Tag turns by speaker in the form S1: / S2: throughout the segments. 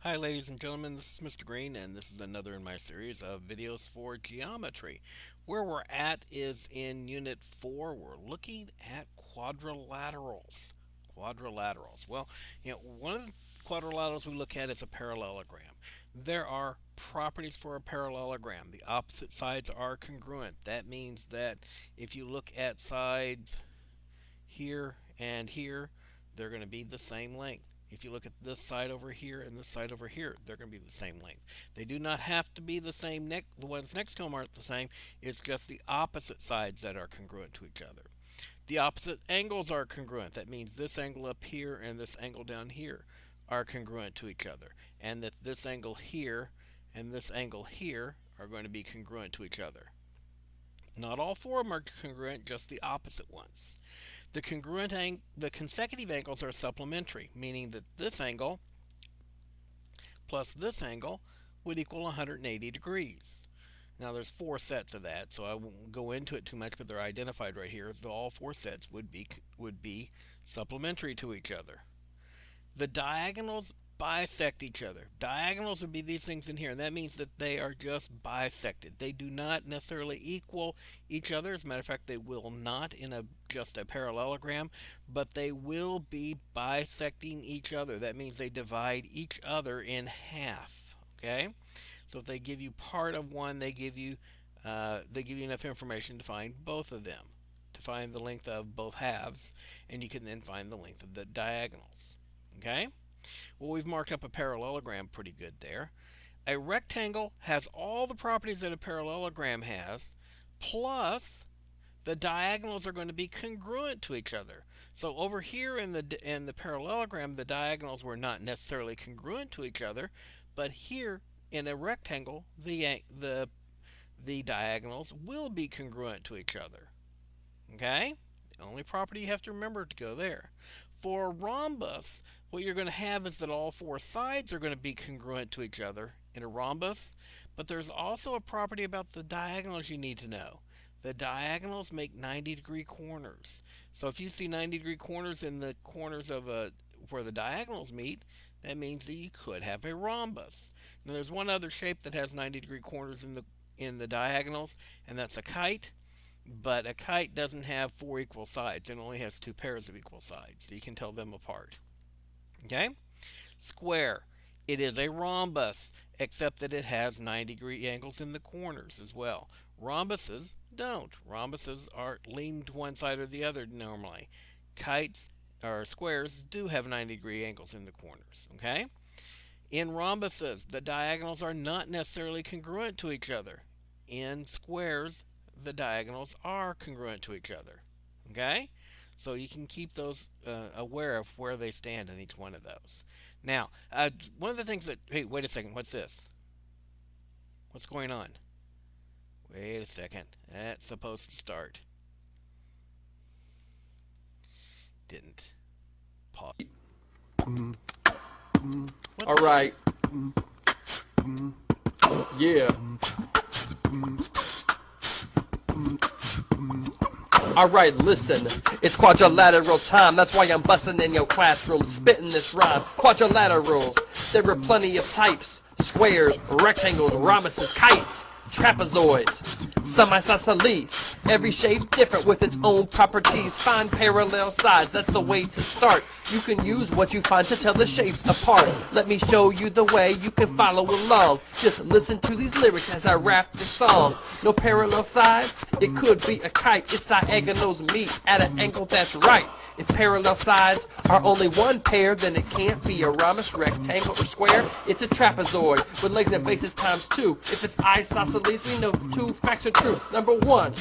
S1: Hi ladies and gentlemen, this is Mr. Green and this is another in my series of videos for geometry. Where we're at is in Unit 4. We're looking at quadrilaterals. Quadrilaterals. Well, one of the quadrilaterals we look at is a parallelogram. There are properties for a parallelogram. The opposite sides are congruent. That means that if you look at sides here and here, they're going to be the same length. If you look at this side over here and this side over here, they're going to be the same length. They do not have to be the same. The ones next to them aren't the same. It's just the opposite sides that are congruent to each other. The opposite angles are congruent. That means this angle up here and this angle down here are congruent to each other. And that this angle here and this angle here are going to be congruent to each other. Not all four of them are congruent, just the opposite ones. The consecutive angles are supplementary, meaning that this angle plus this angle would equal 180 degrees. Now there's four sets of that, so I won't go into it too much, but they're identified right here. All four sets would be supplementary to each other. The diagonals bisect each other. Diagonals would be these things in here, and that means that they are just bisected. They do not necessarily equal each other. As a matter of fact, they will not in just a parallelogram, but they will be bisecting each other. That means they divide each other in half. Okay, so if they give you part of one, they give you enough information to find both of them, to find the length of both halves, and you can then find the length of the diagonals. Okay? Well, we've marked up a parallelogram pretty good there. A rectangle has all the properties that a parallelogram has, plus the diagonals are going to be congruent to each other. So over here in the parallelogram, the diagonals were not necessarily congruent to each other, but here in a rectangle, the diagonals will be congruent to each other. Okay? The only property you have to remember to go there. For a rhombus, what you're going to have is that all four sides are going to be congruent to each other in a rhombus, but there's also a property about the diagonals you need to know. The diagonals make 90-degree corners. So if you see 90-degree corners in the corners of where the diagonals meet, that means that you could have a rhombus. Now there's one other shape that has 90-degree corners in the diagonals, and that's a kite. But a kite doesn't have four equal sides. It only has two pairs of equal sides. So you can tell them apart. Okay? Square. It is a rhombus, except that it has 90-degree angles in the corners as well. Rhombuses don't. Rhombuses are lean to one side or the other normally. Kites or squares do have 90-degree angles in the corners. Okay? In rhombuses, the diagonals are not necessarily congruent to each other. In squares, the diagonals are congruent to each other. Okay? So you can keep those aware of where they stand in each one of those. Now, one of the things that, hey, wait a second, what's this? What's going on? Wait a second. That's supposed to start. Didn't. Pause. What's
S2: All
S1: this?
S2: right. Yeah. All right, listen. It's quadrilateral time. That's why I'm busting in your classroom, spitting this rhyme. Quadrilaterals. There are plenty of types: squares, rectangles, rhombuses, kites, trapezoids, semi-isosceles. Every shape different with its own properties. Find parallel sides. That's the way to start. You can use what you find to tell the shapes apart. Let me show you the way you can follow along. Just listen to these lyrics as I rap the song. No parallel sides? It could be a kite. Its diagonals meet at an angle that's right. If parallel sides are only one pair, then it can't be a rhombus, rectangle, or square. It's a trapezoid with legs and bases times two. If it's isosceles, we know two facts are true. Number one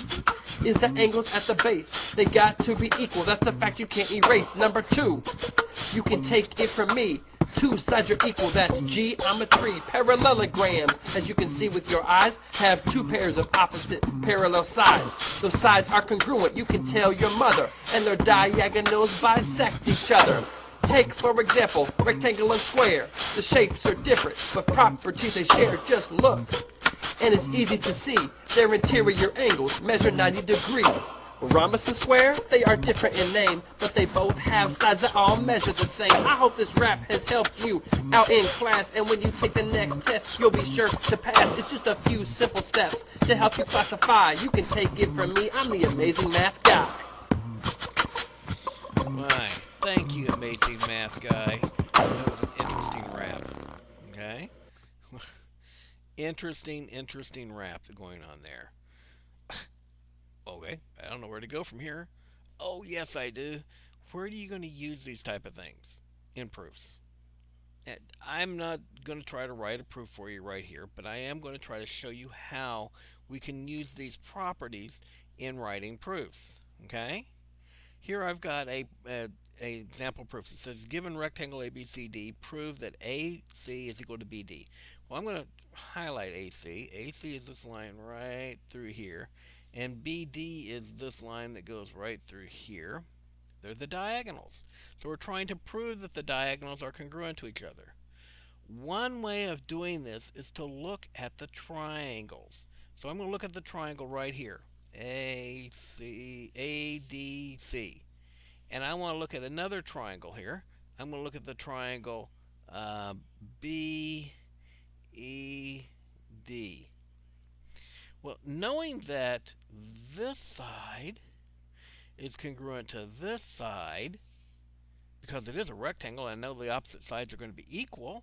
S2: is the angles at the base. They got to be equal. That's a fact you can't erase. Number two, you can take it from me. Two sides are equal, that's geometry. Parallelograms, as you can see with your eyes, have two pairs of opposite parallel sides. Those sides are congruent, you can tell your mother, and their diagonals bisect each other. Take, for example, rectangle and square. The shapes are different, but properties they share. Just look, and it's easy to see. Their interior angles measure 90 degrees. Rhombus and square, they are different in name, but they both have sides that all measure the same. I hope this rap has helped you out in class, and when you take the next test, you'll be sure to pass. It's just a few simple steps to help you classify. You can take it from me, I'm the amazing math guy.
S1: Why, thank you, amazing math guy. That was an interesting rap. Okay? Interesting rap going on there. Okay, I don't know where to go from here. Oh, yes, I do. Where are you going to use these type of things in proofs? And I'm not going to try to write a proof for you right here, but I am going to try to show you how we can use these properties in writing proofs. Okay? Here I've got a example proof. It says, given rectangle ABCD, prove that AC is equal to BD. Well, I'm going to highlight AC. AC is this line right through here, and BD is this line that goes right through here. They're the diagonals. So we're trying to prove that the diagonals are congruent to each other. One way of doing this is to look at the triangles. So I'm going to look at the triangle right here, ADC. And I want to look at another triangle here. I'm going to look at the triangle uh, BED. Well, knowing that this side is congruent to this side, because it is a rectangle, and I know the opposite sides are going to be equal,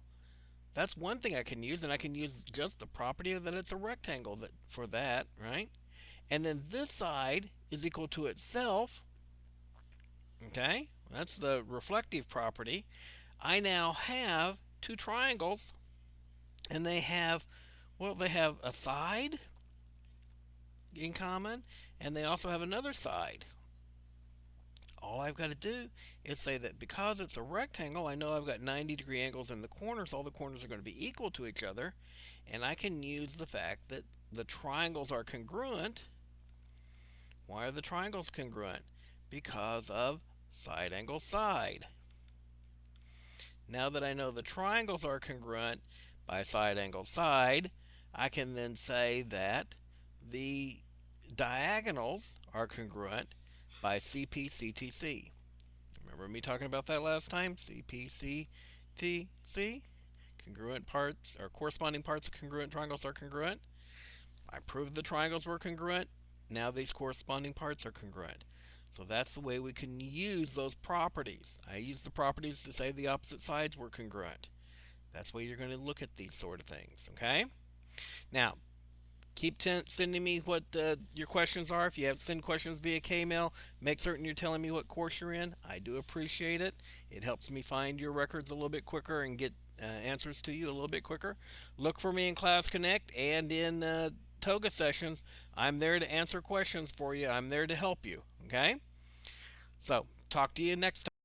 S1: that's one thing I can use, and I can use just the property that it's a rectangle for that, right? And then this side is equal to itself, okay? That's the reflective property. I now have two triangles, and they have, well, they have a side in common, and they also have another side. All I've got to do is say that because it's a rectangle, I know I've got 90-degree angles in the corners. All the corners are going to be equal to each other, and I can use the fact that the triangles are congruent. Why are the triangles congruent? Because of side angle side. Now that I know the triangles are congruent by side angle side, I can then say that the diagonals are congruent by CP/CTC. Remember me talking about that last time? CP/CTC? Congruent parts, or corresponding parts of congruent triangles are congruent. I proved the triangles were congruent. Now these corresponding parts are congruent. So that's the way we can use those properties. I use the properties to say the opposite sides were congruent. That's why you're going to look at these sort of things, okay? Now, keep sending me what your questions are. If you have send questions via K-mail, make certain you're telling me what course you're in. I do appreciate it. It helps me find your records a little bit quicker and get answers to you a little bit quicker. Look for me in Class Connect and in Toga sessions. I'm there to answer questions for you. I'm there to help you. Okay? So, talk to you next time.